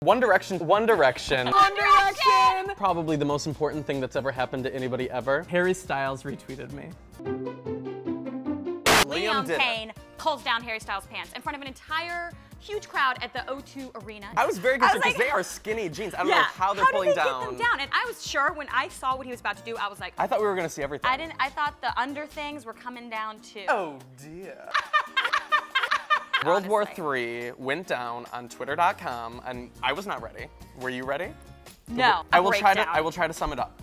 One Direction. One Direction. One Direction! Probably the most important thing that's ever happened to anybody ever. Harry Styles retweeted me. Liam Payne pulls down Harry Styles' pants in front of an entire huge crowd at the O2 Arena. I was very concerned because they are skinny jeans. I don't know how they're pulling down. How did they get them down? And I was sure when I saw what he was about to do, I was like, I thought we were going to see everything. I thought the under things were coming down too. Oh dear. World War III went down on Twitter.com, and I was not ready. Were you ready? No. I will try to sum it up.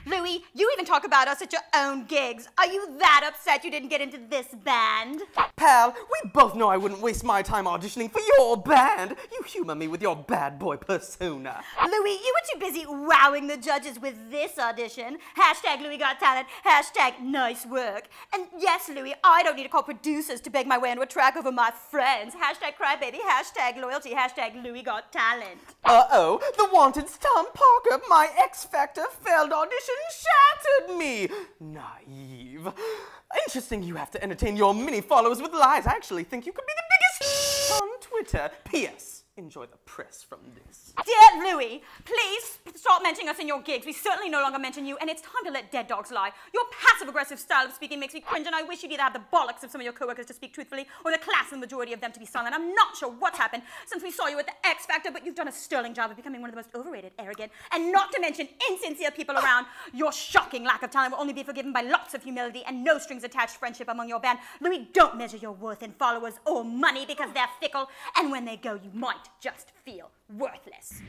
Louis, you even talk about us at your own gigs. Are you that upset you didn't get into this band? Pal, we both know I wouldn't waste my time auditioning for your band. You humor me with your bad boy persona. Louis, you were too busy wowing the judges with this audition. Hashtag Louis Got Talent, hashtag nice work. And yes, Louis, I don't need to call producers to beg my way into a track over my friends. Hashtag crybaby, hashtag loyalty, hashtag Louis Got Talent. Uh-oh, the wanted Tom Parker, my X Factor failed audition shattered me. Naive. Interesting you have to entertain your mini followers with lies. I actually think you could be the biggest on Twitter. P.S. Enjoy the press from this. Dear Louis, please stop mentioning us in your gigs. We certainly no longer mention you, and it's time to let dead dogs lie. Your passive-aggressive style of speaking makes me cringe, and I wish you'd either have the bollocks of some of your coworkers to speak truthfully, or the class of the majority of them to be silent. I'm not sure what's happened since we saw you at the X Factor, but you've done a sterling job of becoming one of the most overrated, arrogant, and not to mention insincere people around. Your shocking lack of talent will only be forgiven by lots of humility and no strings-attached friendship among your band. Louis, don't measure your worth in followers or money because they're fickle, and when they go, you might just feel worthless.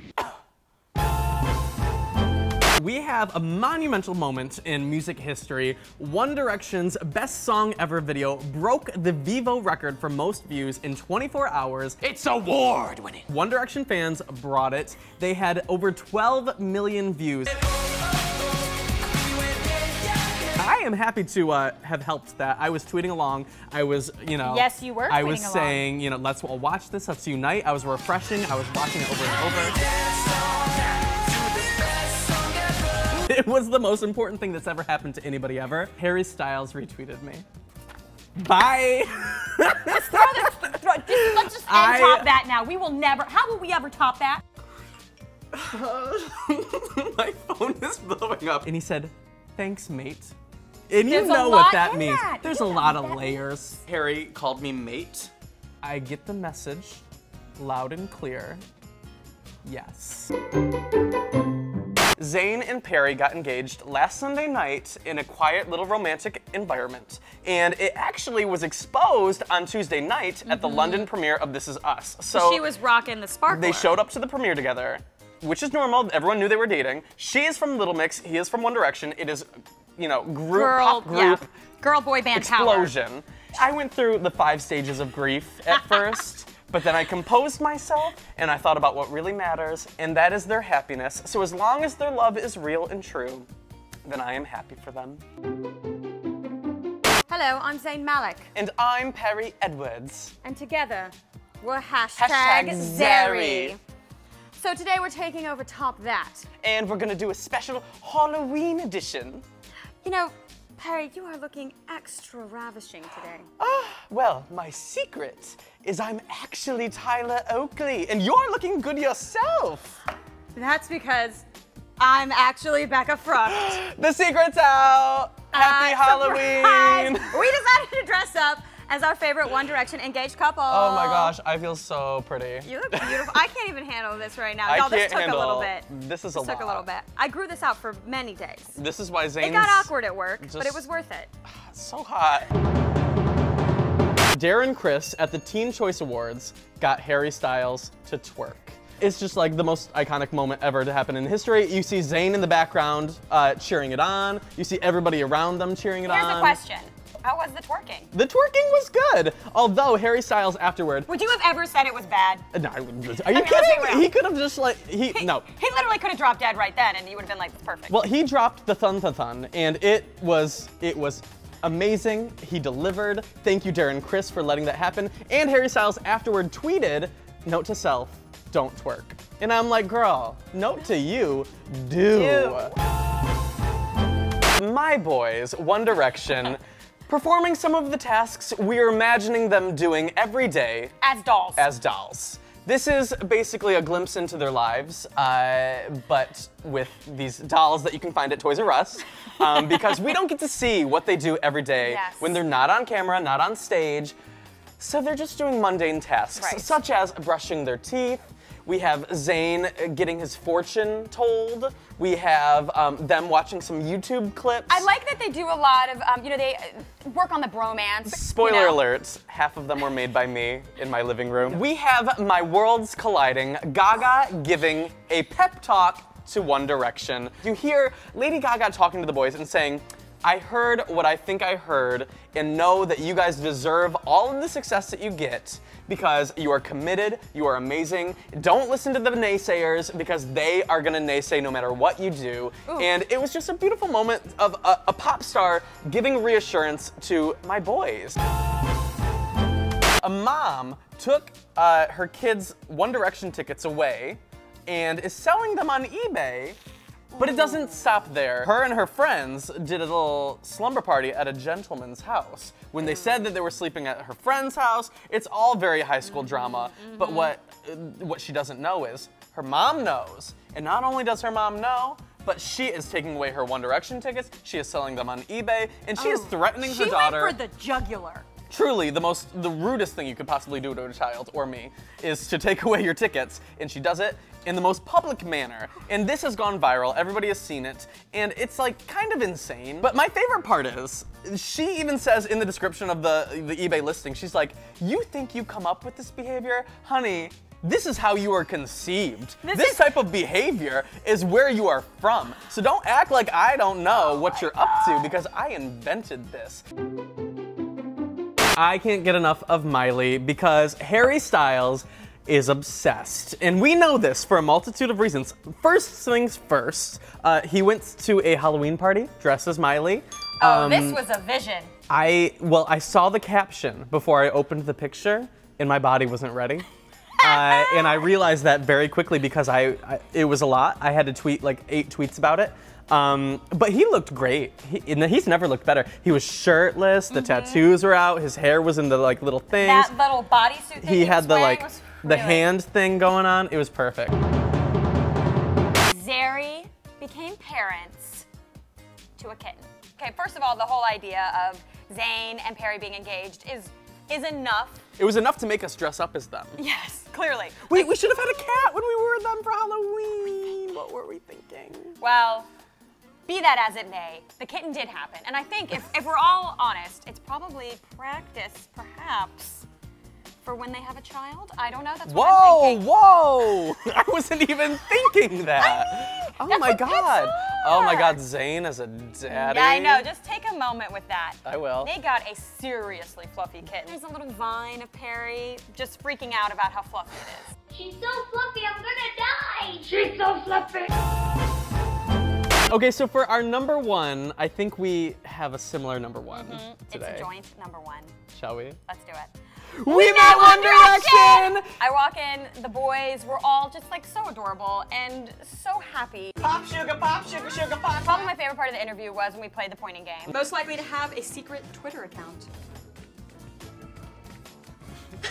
We have a monumental moment in music history. One Direction's Best Song Ever video broke the Vivo record for most views in 24 hours. It's award-winning. One Direction fans brought it. They had over 12 million views. I am happy to have helped that. I was tweeting along. I was, you know. Yes, you were. I was saying, you know, let's all watch this. Let's unite. I was refreshing. I was watching it over and over. It was the most important thing that's ever happened to anybody ever. Harry Styles retweeted me. Bye. Let's just top that now. We will never. How will we ever top that? My phone is blowing up. And he said, "Thanks, mate." And you know what that means. There's a lot of layers. Harry called me mate. I get the message loud and clear. Yes. Zayn and Perrie got engaged last Sunday night in a quiet little romantic environment. And it actually was exposed on Tuesday night at the London premiere of This Is Us. So she was rocking the sparkler. They showed up to the premiere together, which is normal. Everyone knew they were dating. She is from Little Mix. He is from One Direction. It is, you know, pop group girl boy band explosion. I went through the 5 stages of grief at first, but then I composed myself and I thought about what really matters, and that is their happiness. So as long as their love is real and true, then I am happy for them. Hello, I'm Zayn Malik. And I'm Perrie Edwards. And together, we're hashtag Zeri. So today we're taking over Top That. And we're gonna do a special Halloween edition. You know, Perrie, you are looking extra ravishing today. Well, my secret is I'm actually Tyler Oakley, and you're looking good yourself. That's because I'm actually Becca Frucht. The secret's out. Happy Halloween. Surprise. We decided to dress up as our favorite One Direction engaged couple. Oh my gosh, I feel so pretty. You look beautiful. I can't even handle this right now. Y'all, this took a little bit. This is a lot. This took a little bit. I grew this out for many days. This is why Zayn's... It got awkward at work, but it was worth it. So hot. Darren Criss at the Teen Choice Awards got Harry Styles to twerk. It's just like the most iconic moment ever to happen in history. You see Zayn in the background cheering it on. You see everybody around them cheering it on. Here's the question. How was the twerking? The twerking was good, although Harry Styles afterward... Would you have ever said it was bad? No, are you kidding? He could have just like, no. He literally could have dropped dead right then and you would have been like, perfect. Well, he dropped the thun-thun-thun, and it was amazing. He delivered. Thank you, Darren Criss, for letting that happen. And Harry Styles afterward tweeted, note to self, don't twerk. And I'm like, girl, note to you, do. My boys, One Direction, Performing some of the tasks we're imagining them doing every day As dolls. as dolls. This is basically a glimpse into their lives, but with these dolls that you can find at Toys R Us, because we don't get to see what they do every day when they're not on camera, not on stage. So they're just doing mundane tasks, such as brushing their teeth. We have Zayn getting his fortune told. We have them watching some YouTube clips. I like that they do a lot of, you know, they work on the bromance. Spoiler alert, half of them were made by me in my living room. We have my worlds colliding, Gaga giving a pep talk to One Direction. You hear Lady Gaga talking to the boys and saying, I heard what I think I heard, and know that you guys deserve all of the success that you get because you are committed, you are amazing. Don't listen to the naysayers because they are gonna naysay no matter what you do. Ooh. And it was just a beautiful moment of a pop star giving reassurance to my boys. A mom took her kids' One Direction tickets away and is selling them on eBay. But it doesn't stop there. Her and her friends did a little slumber party at a gentleman's house. When they said that they were sleeping at her friend's house, it's all very high school drama. But what she doesn't know is her mom knows. And not only does her mom know, but she is taking away her One Direction tickets, she is selling them on eBay, and she is threatening her daughter. She went for the jugular. Truly, the rudest thing you could possibly do to a child, or me, is to take away your tickets, and she does it in the most public manner. And this has gone viral, everybody has seen it, and it's like kind of insane. But my favorite part is, she even says in the description of the eBay listing, she's like, you think you come up with this behavior? Honey, this is how you are conceived. This type of behavior is where you are from. So don't act like I don't know what you're up to, because I invented this. I can't get enough of Miley because Harry Styles is obsessed. And we know this for a multitude of reasons. First things first, he went to a Halloween party dressed as Miley. Oh, this was a vision. I saw the caption before I opened the picture and my body wasn't ready. And I realized that very quickly because it was a lot. I had to tweet like 8 tweets about it. But he looked great. He's never looked better. He was shirtless, the tattoos were out, his hair was in the like little things. That little bodysuit thing he had the wearing like was the really... hand thing going on. It was perfect. Zari became parents to a kitten. Okay, first of all, the whole idea of Zayn and Perrie being engaged is enough. It was enough to make us dress up as them. Yes, clearly. We should have had a cat when we were them for Halloween. What were we thinking? Well, be that as it may, the kitten did happen. And I think if we're all honest, it's probably practice, perhaps, for when they have a child. I don't know, that's what I'm thinking. Whoa! I wasn't even thinking that. Oh my God. Oh my God, Zayn as a daddy. Yeah, I know, just take a moment with that. I will. They got a seriously fluffy kitten. There's a little vine of Perrie just freaking out about how fluffy it is. She's so fluffy, I'm gonna die! She's so fluffy! Okay, so for our number one, I think we have a similar number one today. It's a joint number one. Shall we? Let's do it. We met One Direction! I walk in, the boys were all just like so adorable and so happy. Popsugar, Popsugar, Sugar Pop. Probably my favorite part of the interview was when we played the pointing game. Most likely to have a secret Twitter account.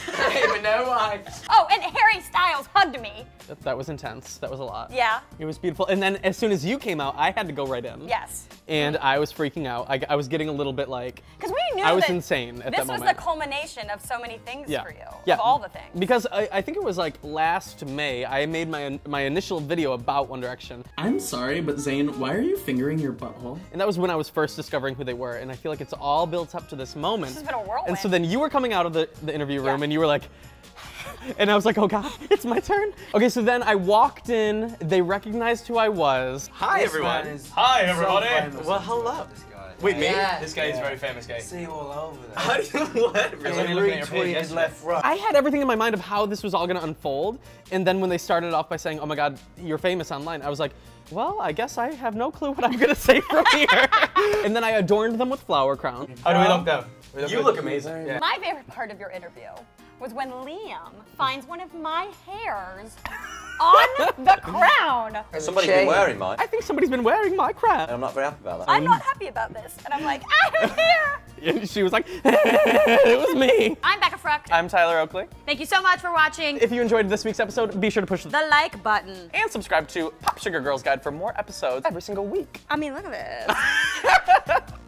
I don't even know why. Oh, and Harry Styles hugged me. That was intense. That was a lot. Yeah. It was beautiful. And then as soon as you came out, I had to go right in. Yes. And I was freaking out. I was getting a little bit like, because we knew I was that insane at that moment. This was the culmination of so many things for you. Yeah. Of all the things. Because I think it was like last May, I made my initial video about One Direction. I'm sorry, but Zayn, why are you fingering your butthole? And that was when I was first discovering who they were. And I feel like it's all built up to this moment. This has been a whirlwind. And so then you were coming out of the interview room and you were like, and I was like, oh God, it's my turn. Okay, so then I walked in, they recognized who I was. Hi everyone. Hi everybody. Well, hello. Wait, me? Yeah. This guy is a very famous guy. See you all over there. How do you, what? Really? Retweeted left, right. I had everything in my mind of how this was all gonna unfold, and then when they started off by saying, oh my God, you're famous online, I was like, well, I guess I have no clue what I'm gonna say from here. And then I adorned them with flower crowns. How do we look though? You look amazing. Yeah. My favorite part of your interview was when Liam finds one of my hairs on the crown. Somebody's been wearing mine. I think somebody's been wearing my crown. And I'm not very happy about that. I'm not happy about this. And I'm like, I don't care. And she was like, it was me. I'm Becca Frucht. I'm Tyler Oakley. Thank you so much for watching. If you enjoyed this week's episode, be sure to push the The like button. and subscribe to Popsugar Girls Guide for more episodes every single week. I mean, look at this.